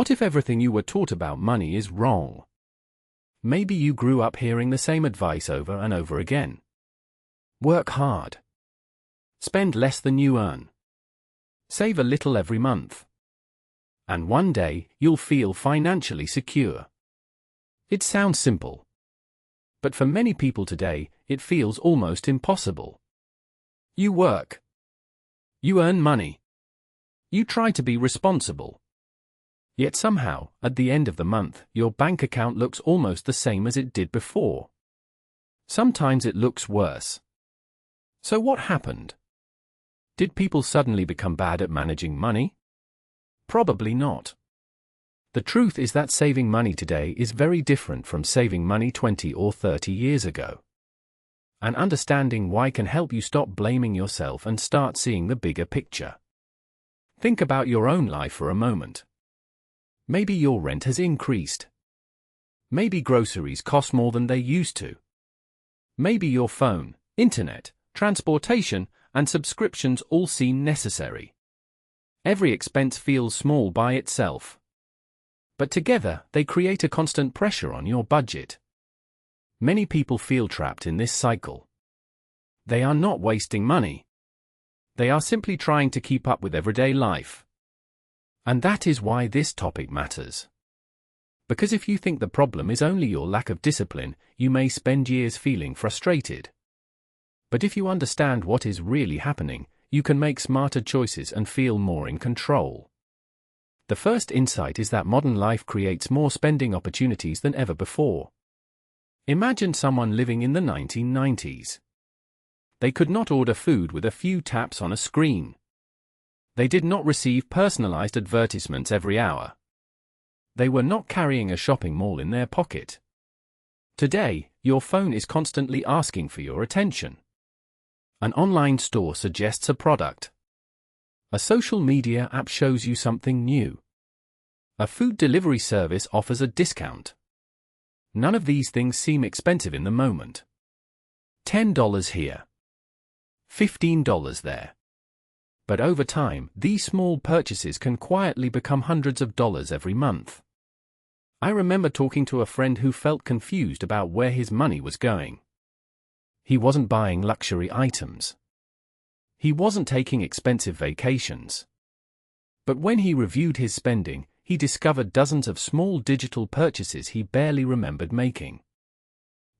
What if everything you were taught about money is wrong? Maybe you grew up hearing the same advice over and over again. Work hard. Spend less than you earn. Save a little every month. And one day, you'll feel financially secure. It sounds simple. But for many people today, it feels almost impossible. You work. You earn money. You try to be responsible. Yet somehow, at the end of the month, your bank account looks almost the same as it did before. Sometimes it looks worse. So what happened? Did people suddenly become bad at managing money? Probably not. The truth is that saving money today is very different from saving money 20 or 30 years ago. And understanding why can help you stop blaming yourself and start seeing the bigger picture. Think about your own life for a moment. Maybe your rent has increased. Maybe groceries cost more than they used to. Maybe your phone, internet, transportation, and subscriptions all seem necessary. Every expense feels small by itself. But together, they create a constant pressure on your budget. Many people feel trapped in this cycle. They are not wasting money. They are simply trying to keep up with everyday life. And that is why this topic matters. Because if you think the problem is only your lack of discipline, you may spend years feeling frustrated. But if you understand what is really happening, you can make smarter choices and feel more in control. The first insight is that modern life creates more spending opportunities than ever before. Imagine someone living in the 1990s. They could not order food with a few taps on a screen. They did not receive personalized advertisements every hour. They were not carrying a shopping mall in their pocket. Today, your phone is constantly asking for your attention. An online store suggests a product. A social media app shows you something new. A food delivery service offers a discount. None of these things seem expensive in the moment. $10 here. $15 there. But over time, these small purchases can quietly become hundreds of dollars every month. I remember talking to a friend who felt confused about where his money was going. He wasn't buying luxury items. He wasn't taking expensive vacations. But when he reviewed his spending, he discovered dozens of small digital purchases he barely remembered making.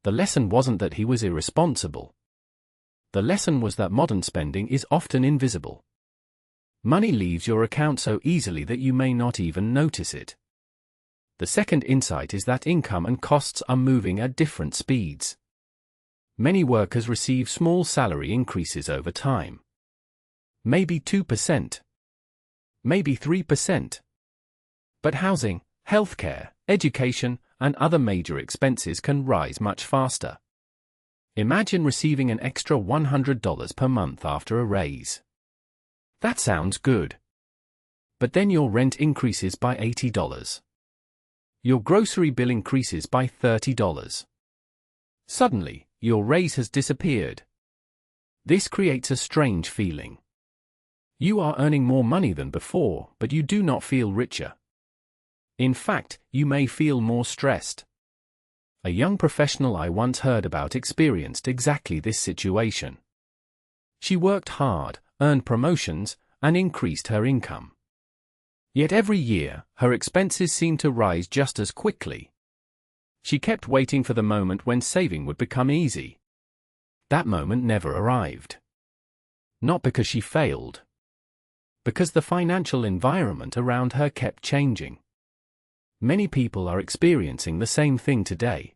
The lesson wasn't that he was irresponsible. The lesson was that modern spending is often invisible. Money leaves your account so easily that you may not even notice it. The second insight is that income and costs are moving at different speeds. Many workers receive small salary increases over time. Maybe 2%. Maybe 3%. But housing, healthcare, education, and other major expenses can rise much faster. Imagine receiving an extra $100 per month after a raise. That sounds good. But then your rent increases by $80. Your grocery bill increases by $30. Suddenly, your raise has disappeared. This creates a strange feeling. You are earning more money than before, but you do not feel richer. In fact, you may feel more stressed. A young professional I once heard about experienced exactly this situation. She worked hard, earned promotions, and increased her income. Yet every year, her expenses seemed to rise just as quickly. She kept waiting for the moment when saving would become easy. That moment never arrived. Not because she failed. Because the financial environment around her kept changing. Many people are experiencing the same thing today.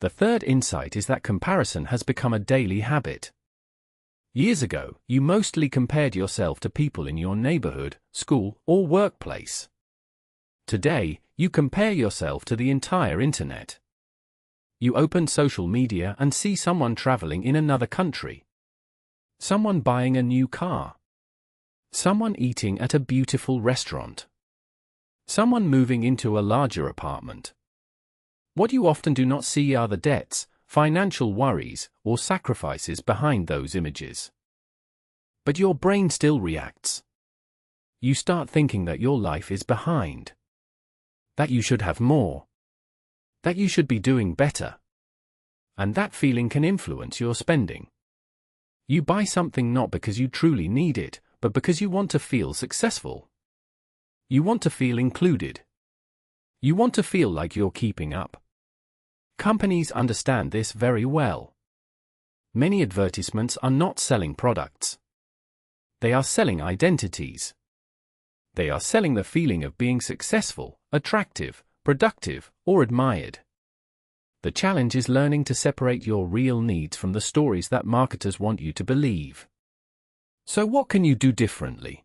The third insight is that comparison has become a daily habit. Years ago, you mostly compared yourself to people in your neighborhood, school, or workplace. Today, you compare yourself to the entire internet. You open social media and see someone traveling in another country. Someone buying a new car. Someone eating at a beautiful restaurant. Someone moving into a larger apartment. What you often do not see are the debts, financial worries, or sacrifices behind those images. But your brain still reacts. You start thinking that your life is behind. that you should have more, that you should be doing better. And that feeling can influence your spending. You buy something not because you truly need it, but because you want to feel successful. You want to feel included. You want to feel like you're keeping up. Companies understand this very well. Many advertisements are not selling products. They are selling identities. They are selling the feeling of being successful, attractive, productive, or admired. The challenge is learning to separate your real needs from the stories that marketers want you to believe. So what can you do differently?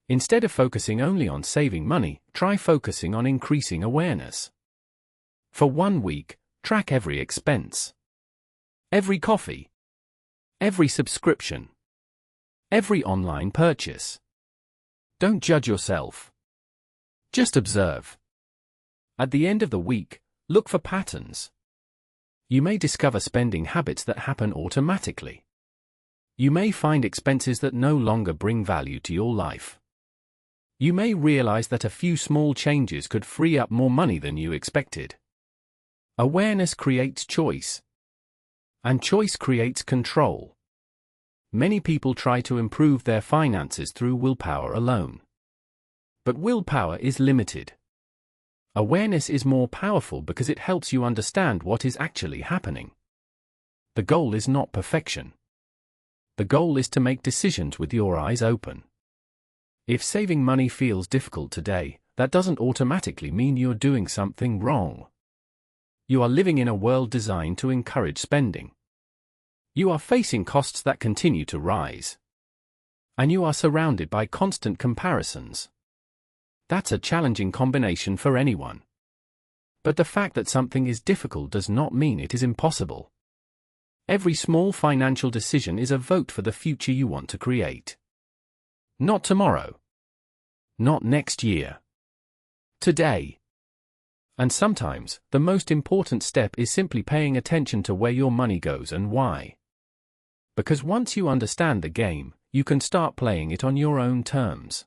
Instead of focusing only on saving money, try focusing on increasing awareness. For 1 week, track every expense. Every coffee. Every subscription. Every online purchase. Don't judge yourself. Just observe. At the end of the week, look for patterns. You may discover spending habits that happen automatically. You may find expenses that no longer bring value to your life. You may realize that a few small changes could free up more money than you expected. Awareness creates choice. And choice creates control. Many people try to improve their finances through willpower alone. But willpower is limited. Awareness is more powerful because it helps you understand what is actually happening. The goal is not perfection. The goal is to make decisions with your eyes open. If saving money feels difficult today, that doesn't automatically mean you're doing something wrong. You are living in a world designed to encourage spending. You are facing costs that continue to rise. And you are surrounded by constant comparisons. That's a challenging combination for anyone. But the fact that something is difficult does not mean it is impossible. Every small financial decision is a vote for the future you want to create. Not tomorrow. Not next year. Today. And sometimes, the most important step is simply paying attention to where your money goes and why. Because once you understand the game, you can start playing it on your own terms.